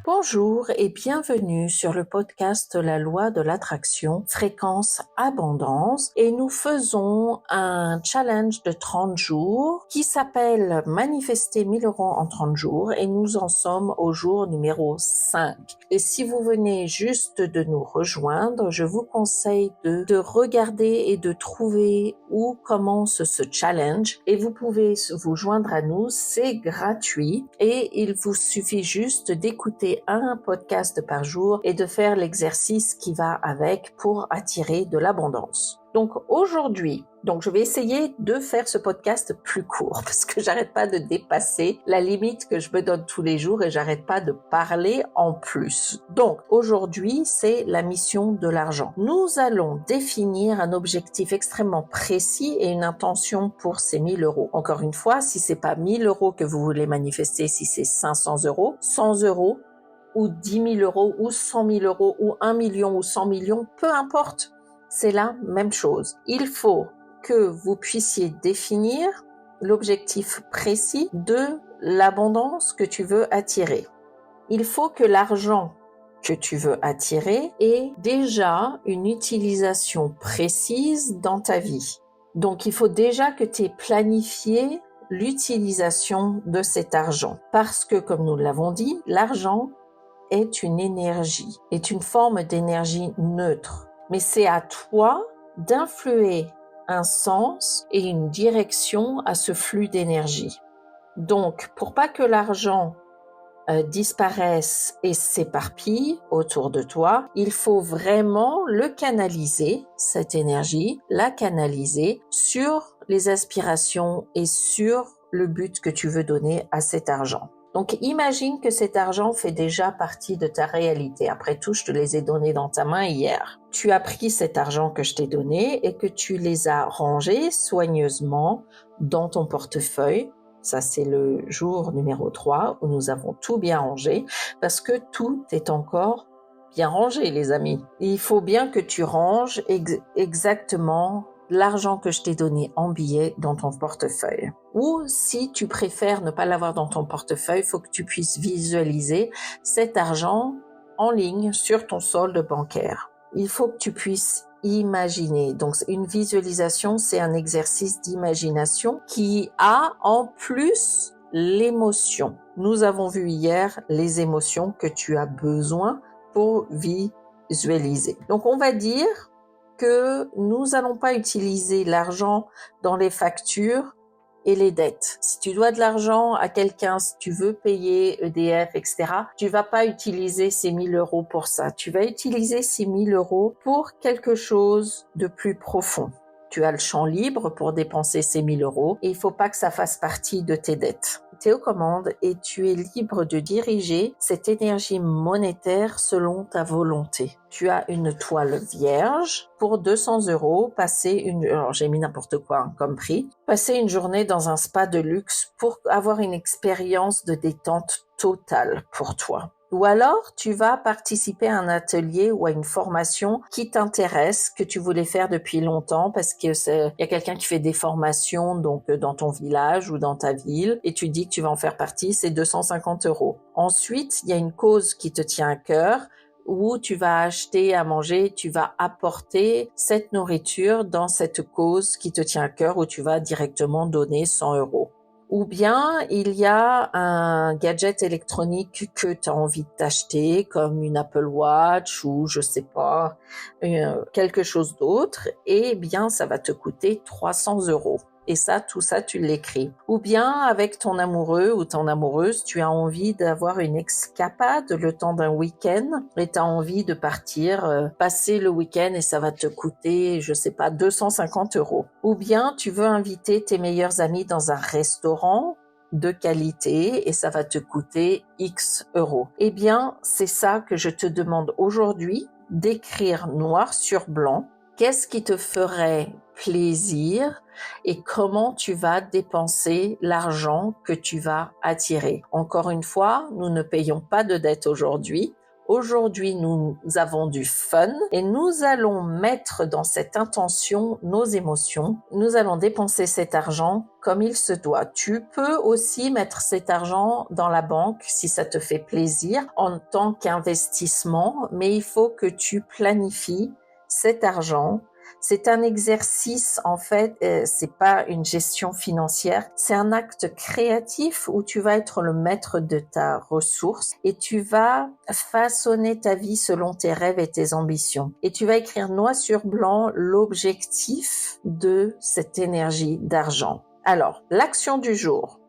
Bonjour et bienvenue sur le podcast La loi de l'attraction, fréquence abondance, et nous faisons un challenge de 30 jours qui s'appelle manifester 1000 € en 30 jours et nous en sommes au jour numéro 5. Et si vous venez juste de nous rejoindre, je vous conseille de regarder et de trouver où commence ce challenge et vous pouvez vous joindre à nous, c'est gratuit et il vous suffit juste d'écouter un podcast par jour et de faire l'exercice qui va avec pour attirer de l'abondance. Donc aujourd'hui, je vais essayer de faire ce podcast plus court parce que j'arrête pas de dépasser la limite que je me donne tous les jours et j'arrête pas de parler en plus. Donc aujourd'hui, c'est la mission de l'argent. Nous allons définir un objectif extrêmement précis et une intention pour ces 1000 €. Encore une fois, si c'est pas 1000 € que vous voulez manifester, si c'est 500 €, 100 € ou 10 000 € ou 100 000 € ou 1 million ou 100 millions, peu importe. C'est la même chose. Il faut que vous puissiez définir l'objectif précis de l'abondance que tu veux attirer. Il faut que l'argent que tu veux attirer ait déjà une utilisation précise dans ta vie. Donc, il faut déjà que tu aies planifié l'utilisation de cet argent. Parce que, comme nous l'avons dit, l'argent est une énergie, est une forme d'énergie neutre. Mais c'est à toi d'influer un sens et une direction à ce flux d'énergie. Donc, pour pas que l'argent disparaisse et s'éparpille autour de toi, il faut vraiment le canaliser, cette énergie, la canaliser sur les aspirations et sur le but que tu veux donner à cet argent. Donc, imagine que cet argent fait déjà partie de ta réalité. Après tout, je te les ai donnés dans ta main hier. Tu as pris cet argent que je t'ai donné et que tu les as rangés soigneusement dans ton portefeuille. Ça, c'est le jour numéro 3 où nous avons tout bien rangé parce que tout est encore bien rangé, les amis. Il faut bien que tu ranges exactement l'argent que je t'ai donné en billets dans ton portefeuille. Ou si tu préfères ne pas l'avoir dans ton portefeuille, il faut que tu puisses visualiser cet argent en ligne sur ton solde bancaire. Il faut que tu puisses imaginer. Donc, une visualisation, c'est un exercice d'imagination qui a en plus l'émotion. Nous avons vu hier les émotions que tu as besoin pour visualiser. Donc, on va dire que nous allons pas utiliser l'argent dans les factures et les dettes. Si tu dois de l'argent à quelqu'un, si tu veux payer EDF, etc., tu vas pas utiliser ces 1000 € pour ça. Tu vas utiliser ces 1000 € pour quelque chose de plus profond. Tu as le champ libre pour dépenser ces 1000 € et il faut pas que ça fasse partie de tes dettes. Tu es aux commandes et tu es libre de diriger cette énergie monétaire selon ta volonté. Tu as une toile vierge pour 200 €, alors j'ai mis n'importe quoi comme prix, passer une journée dans un spa de luxe pour avoir une expérience de détente totale pour toi. Ou alors, tu vas participer à un atelier ou à une formation qui t'intéresse, que tu voulais faire depuis longtemps parce que il y a quelqu'un qui fait des formations donc dans ton village ou dans ta ville et tu dis que tu vas en faire partie, c'est 250 €. Ensuite, il y a une cause qui te tient à cœur où tu vas acheter à manger, tu vas apporter cette nourriture dans cette cause qui te tient à cœur où tu vas directement donner 100 €. Ou bien, il y a un gadget électronique que tu as envie de t'acheter, comme une Apple Watch ou je sais pas, quelque chose d'autre, et bien, ça va te coûter 300 €. Et ça, tout ça, tu l'écris. Ou bien, avec ton amoureux ou ton amoureuse, tu as envie d'avoir une escapade le temps d'un week-end et tu as envie de partir, passer le week-end et ça va te coûter, je sais pas, 250 €. Ou bien, tu veux inviter tes meilleurs amis dans un restaurant de qualité et ça va te coûter X €. Eh bien, c'est ça que je te demande aujourd'hui d'écrire noir sur blanc. Qu'est-ce qui te ferait plaisir et comment tu vas dépenser l'argent que tu vas attirer. Encore une fois, nous ne payons pas de dette aujourd'hui. Aujourd'hui, nous avons du fun et nous allons mettre dans cette intention nos émotions. Nous allons dépenser cet argent comme il se doit. Tu peux aussi mettre cet argent dans la banque si ça te fait plaisir en tant qu'investissement, mais il faut que tu planifies cet argent. C'est un exercice, en fait, c'est pas une gestion financière, c'est un acte créatif où tu vas être le maître de ta ressource et tu vas façonner ta vie selon tes rêves et tes ambitions. Et tu vas écrire noir sur blanc l'objectif de cette énergie d'argent. Alors, l'action du jour.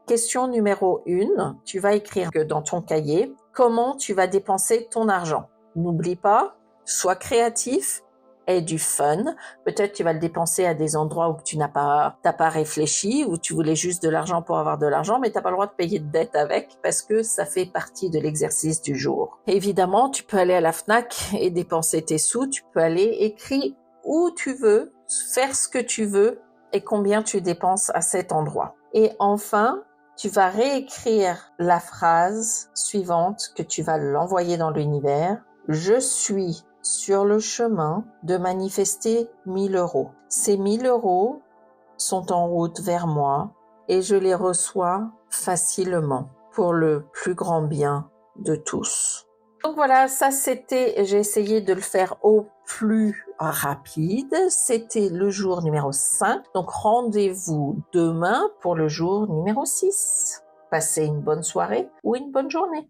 Question numéro 1, tu vas écrire dans ton cahier comment tu vas dépenser ton argent. N'oublie pas, sois créatif, aie du fun. Peut-être tu vas le dépenser à des endroits où tu n'as pas réfléchi, où tu voulais juste de l'argent pour avoir de l'argent, mais tu n'as pas le droit de payer de dette avec parce que ça fait partie de l'exercice du jour. Évidemment, tu peux aller à la Fnac et dépenser tes sous, tu peux aller écrire où tu veux, faire ce que tu veux et combien tu dépenses à cet endroit. Et enfin, tu vas réécrire la phrase suivante que tu vas l'envoyer dans l'univers. Je suis sur le chemin de manifester 1000 euros. Ces 1000 euros sont en route vers moi et je les reçois facilement pour le plus grand bien de tous. Donc voilà, ça c'était, j'ai essayé de le faire au plus rapide. C'était le jour numéro 5. Donc rendez-vous demain pour le jour numéro 6. Passez une bonne soirée ou une bonne journée.